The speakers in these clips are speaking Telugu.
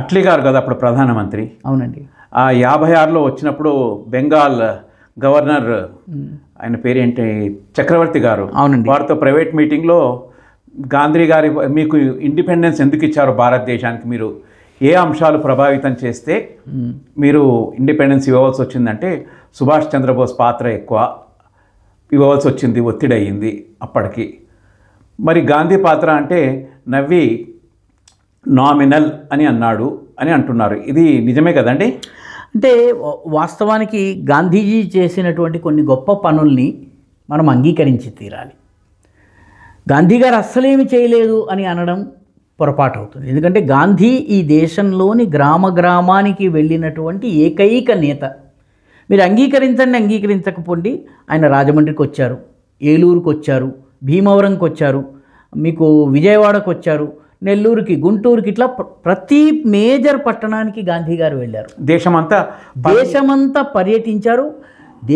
అట్లీ గారు కదా అప్పుడు ప్రధానమంత్రి. అవునండి. ఆ 56లో వచ్చినప్పుడు బెంగాల్ గవర్నర్ ఆయన పేరేంటి చక్రవర్తి గారు, అవునండి, వారితో ప్రైవేట్ మీటింగ్లో గాంధీ గారి మీకు ఇండిపెండెన్స్ ఎందుకు ఇచ్చారు భారతదేశానికి, మీరు ఏ అంశాలు ప్రభావితం చేస్తే మీరు ఇండిపెండెన్స్ ఇవ్వవలసి వచ్చిందంటే సుభాష్ చంద్రబోస్ పాత్ర ఎక్కువ ఇవ్వవలసి వచ్చింది, ఒత్తిడి అయ్యింది అప్పటికి. మరి గాంధీ పాత్ర అంటే నవ్వి నామినల్ అని అన్నాడు అని అంటున్నారు. ఇది నిజమే కదండి? అంటే వాస్తవానికి గాంధీజీ చేసినటువంటి కొన్ని గొప్ప పనుల్ని మనం అంగీకరించి తీరాలి. గాంధీ గారు అస్సలేమి చేయలేదు అని అనడం పొరపాటు అవుతుంది. ఎందుకంటే గాంధీ ఈ దేశంలోని గ్రామానికి వెళ్ళినటువంటి ఏకైక నేత. మీరు అంగీకరించండి అంగీకరించకపోండి, ఆయన రాజమండ్రికి వచ్చారు, ఏలూరుకి వచ్చారు, భీమవరంకి వచ్చారు, మీకు విజయవాడకు వచ్చారు, నెల్లూరుకి, గుంటూరుకి, ఇట్లా ప్రతి మేజర్ పట్టణానికి గాంధీ గారు వెళ్ళారు. దేశమంతా పర్యటించారు.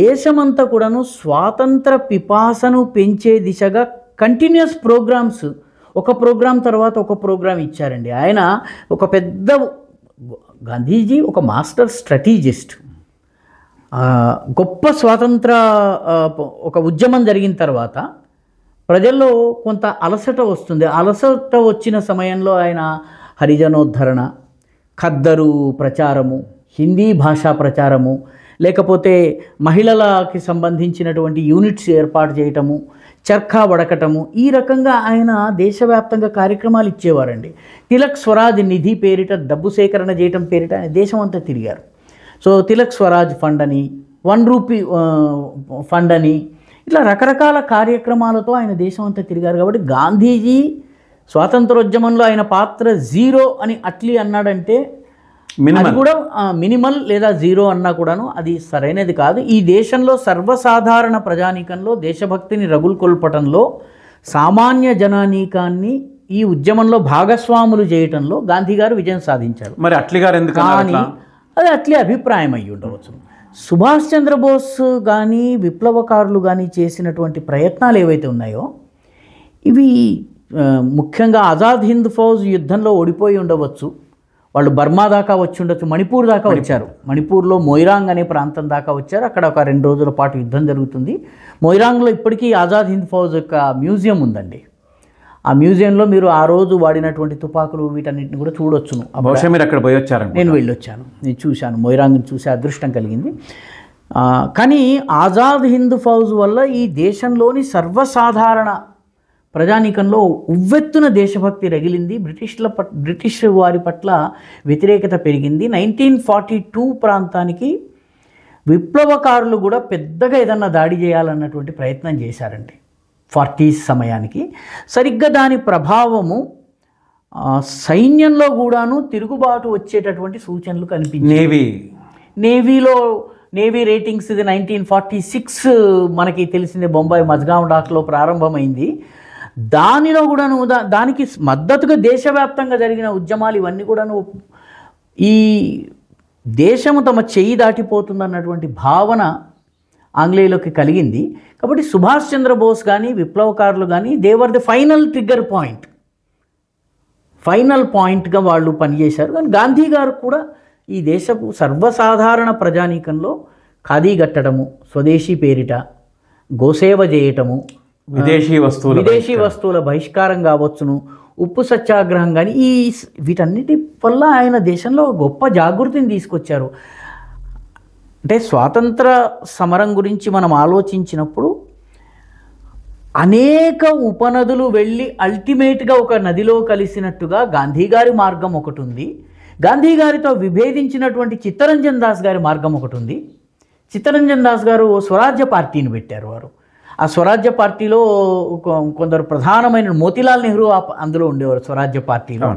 దేశమంతా కూడాను స్వాతంత్ర పిపాసను పెంచే దిశగా కంటిన్యూస్ ప్రోగ్రామ్స్, ఒక ప్రోగ్రాం తర్వాత ఒక ప్రోగ్రాం ఇచ్చారండి. ఆయన ఒక పెద్ద గాంధీజీ ఒక మాస్టర్ స్ట్రాటజిస్ట్. గొప్ప స్వాతంత్ర ఒక ఉద్యమం జరిగిన తర్వాత ప్రజల్లో కొంత అలసట వస్తుంది. అలసట వచ్చిన సమయంలో ఆయన హరిజనోద్ధరణ, ఖద్దరు ప్రచారము, హిందీ భాషా ప్రచారము, లేకపోతే మహిళలకి సంబంధించినటువంటి యూనిట్స్ ఏర్పాటు చేయటము, చర్ఖా వడకటము, ఈ రకంగా ఆయన దేశవ్యాప్తంగా కార్యక్రమాలు ఇచ్చేవారండి. తిలక్ స్వరాజ్ నిధి పేరిట డబ్బు సేకరణ చేయటం పేరిట ఆయన దేశం అంతా తిరిగారు. సో తిలక్ స్వరాజ్ ఫండ్ అని, 1 రూపీ ఫండ్ అని, ఇట్లా రకరకాల కార్యక్రమాలతో ఆయన దేశం అంతా తిరిగారు. కాబట్టి గాంధీజీ స్వాతంత్రోద్యమంలో ఆయన పాత్ర 0 అని అట్లీ అన్నాడంటే అది కూడా మినిమల్ లేదా 0 అన్నా కూడాను అది సరైనది కాదు. ఈ దేశంలో సర్వసాధారణ ప్రజానీకంలో దేశభక్తిని రగులుకొల్పటంలో, సామాన్య జనానీకాన్ని ఈ ఉద్యమంలో భాగస్వాములు చేయటంలో గాంధీ గారు విజయం సాధించారు. మరి అట్లీ గారు ఎందుకు? కానీ అది అట్లే అభిప్రాయం అయ్యి ఉండవచ్చు. సుభాష్ చంద్రబోస్ కానీ విప్లవకారులు కానీ చేసినటువంటి ప్రయత్నాలు ఏవైతే ఉన్నాయో ఇవి ముఖ్యంగా ఆజాద్ హింద్ ఫౌజ్ యుద్ధంలో ఓడిపోయి ఉండవచ్చు. వాళ్ళు బర్మా దాకా వచ్చి ఉండొచ్చు, మణిపూర్ దాకా వచ్చారు. మణిపూర్లో మొయిరాంగ్ అనే ప్రాంతం దాకా వచ్చారు. అక్కడ ఒక 2 రోజుల పాటు యుద్ధం జరుగుతుంది. మొయిరాంగ్లో ఇప్పటికీ ఆజాద్ హింద్ ఫౌజ్ యొక్క మ్యూజియం ఉందండి. ఆ మ్యూజియంలో మీరు ఆ రోజు వాడినటువంటి తుపాకులు వీటన్నిటిని కూడా చూడొచ్చును. బహుశా మీరు అక్కడ పోయి వచ్చారు? నేను వెళ్ళొచ్చాను, నేను చూశాను, మొయిరాంగ్ని చూసే అదృష్టం కలిగింది. కానీ ఆజాద్ హింద్ ఫౌజ్ వల్ల ఈ దేశంలోని సర్వసాధారణ ప్రజానీకంలో ఉవ్వెత్తున దేశభక్తి రగిలింది. బ్రిటిష్ వారి పట్ల వ్యతిరేకత పెరిగింది. 1942 ప్రాంతానికి విప్లవకారులు కూడా పెద్దగా ఏదన్నా దాడి చేయాలన్నటువంటి ప్రయత్నం చేశారండి. 40s సమయానికి సరిగ్గా దాని ప్రభావము సైన్యంలో కూడాను తిరుగుబాటు వచ్చేటటువంటి సూచనలు కనిపించాయి. నేవీ రేటింగ్స్ ఇది 1946 మనకి తెలిసిందే, బొంబాయి మజ్గావ్ డాక్లో ప్రారంభమైంది. దానిలో కూడాను దానికి మద్దతుగా దేశవ్యాప్తంగా జరిగిన ఉద్యమాలు ఇవన్నీ కూడాను ఈ దేశము తమ చెయ్యి దాటిపోతుందన్నటువంటి భావన ఆంగ్లేయులకి కలిగింది. కాబట్టి సుభాష్ చంద్రబోస్ కానీ విప్లవకారులు కానీ Devar the final trigger point, final పాయింట్గా వాళ్ళు పనిచేశారు. కానీ గాంధీ గారు కూడా ఈ దేశపు సర్వసాధారణ ప్రజానీకంలో ఖాదీ కట్టడము, స్వదేశీ పేరిట గోసేవ చేయటము, విదేశీ వస్తువుల బహిష్కారం కావచ్చును, ఉప్పు సత్యాగ్రహం కానీ వీటన్నిటి వల్ల ఆయన దేశంలో గొప్ప జాగృతిని తీసుకొచ్చారు. అంటే స్వాతంత్ర సమరం గురించి మనం ఆలోచించినప్పుడు అనేక ఉపనదులు వెళ్ళి అల్టిమేట్గా ఒక నదిలో కలిసినట్టుగా గాంధీ గారి మార్గం ఒకటి ఉంది. గాంధీ గారితో విభేదించినటువంటి చిత్తరంజన్ దాస్ గారి మార్గం ఒకటి ఉంది. చిత్తరంజన్ దాస్ గారు స్వరాజ్య పార్టీని పెట్టారు. వారు ఆ స్వరాజ్య పార్టీలో కొందరు ప్రధానమైన మోతీలాల్ నెహ్రూ అందులో ఉండేవారు స్వరాజ్య పార్టీలో.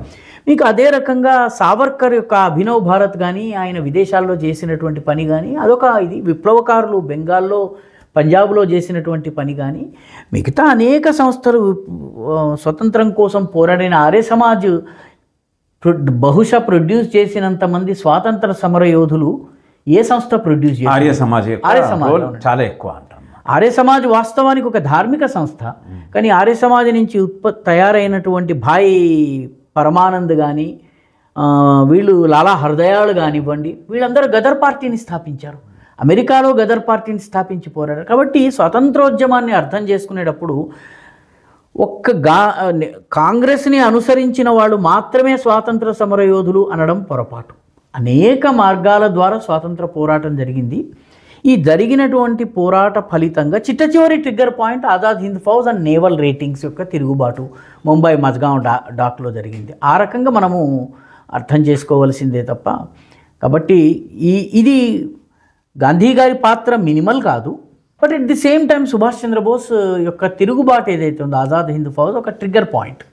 మీకు అదే రకంగా సావర్కర్ యొక్క అభినవ్ భారత్ కానీ ఆయన విదేశాల్లో చేసినటువంటి పని కానీ అదొక ఇది, విప్లవకారులు బెంగాల్లో పంజాబ్లో చేసినటువంటి పని కానీ మిగతా అనేక సంస్థలు స్వతంత్రం కోసం పోరాడిన ఆర్య సమాజ్ బహుశా ప్రొడ్యూస్ చేసినంతమంది స్వాతంత్ర సమర యోధులు ఏ సంస్థ ప్రొడ్యూస్ చేసి? ఆర్య సమాజ్ చాలా ఎక్కువ అంటారు. ఆర్య సమాజ్ వాస్తవానికి ఒక ధార్మిక సంస్థ, కానీ ఆర్య సమాజ్ నుంచి తయారైనటువంటి భాయ్ పరమానంద్ కానీ వీళ్ళు లాలా హర్దయాళ్ కానివ్వండి, వీళ్ళందరూ గదర్ పార్టీని స్థాపించారు. అమెరికాలో గదర్ పార్టీని స్థాపించి పోరాడారు. కాబట్టి స్వాతంత్రోద్యమాన్ని అర్థం చేసుకునేటప్పుడు కాంగ్రెస్ని అనుసరించిన వాళ్ళు మాత్రమే స్వాతంత్ర సమరయోధులు అనడం పొరపాటు. అనేక మార్గాల ద్వారా స్వాతంత్ర పోరాటం జరిగింది. ఈ జరిగినటువంటి పోరాట ఫలితంగా చిట్ట చివరి trigger point Azad Hind Fauj and naval ratings యొక్క తిరుగుబాటు ముంబై మజ్గావ్ డాక్లో జరిగింది. ఆ రకంగా మనము అర్థం చేసుకోవలసిందే తప్ప. కాబట్టి ఇది గాంధీ గారి పాత్ర మినిమల్ కాదు. But at the same time Subhash Chandrabose యొక్క తిరుగుబాటు ఏదైతే ఉందో ఆజాద్ హింద్ ఫౌజ్ ఒక ట్రిగ్గర్ పాయింట్.